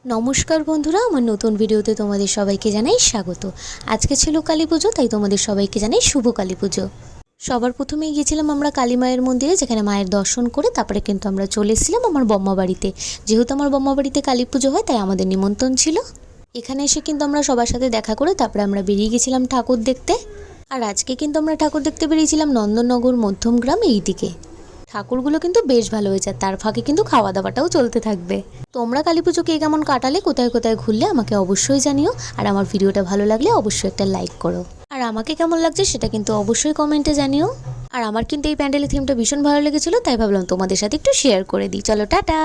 নমস্কার বন্ধুরা, আমার নতুন ভিডিওতে তোমাদের সবাইকে জানাই স্বাগত। আজকে ছিল কালী পুজো, তাই তোমাদের সবাইকে জানাই শুভ কালী পুজো। সবার প্রথমেই গিয়েছিলাম আমরা কালী মায়ের মন্দিরে, যেখানে মায়ের দর্শন করে তারপরে কিন্তু আমরা চলে এসেছিলাম আমার বম্মা বাড়িতে। যেহেতু আমার বম্মা বাড়িতে কালী পুজো হয়, তাই আমাদের নিমন্ত্রণ ছিল। এখানে এসে কিন্তু আমরা সবার সাথে দেখা করে তারপরে আমরা বেরিয়ে গেছিলাম ঠাকুর দেখতে। আর আজকে কিন্তু আমরা ঠাকুর দেখতে বেরিয়েছিলাম নন্দননগর মধ্যমগ্রাম এই দিকে। ঠাকুরগুলো কিন্তু বেশ ভালো হয়েছে, তার ফাঁকে কিন্তু খাওয়া দাওয়াটাও চলতে থাকবে। তোমরা কালী পুজো কে কেমন কাটালে, কোথায় কোথায় ঘুরলে আমাকে অবশ্যই জানিও। আর আমার ভিডিওটা ভালো লাগলে অবশ্যই একটা লাইক করো। আর আমাকে কেমন লাগছে সেটা কিন্তু অবশ্যই কমেন্টে জানিও। আর আমার কিন্তু এই প্যান্ডেলের থিমটা ভীষণ ভালো লেগেছিলো, তাই ভাবলাম তোমাদের সাথে একটু শেয়ার করে দিই। চলো টাটা।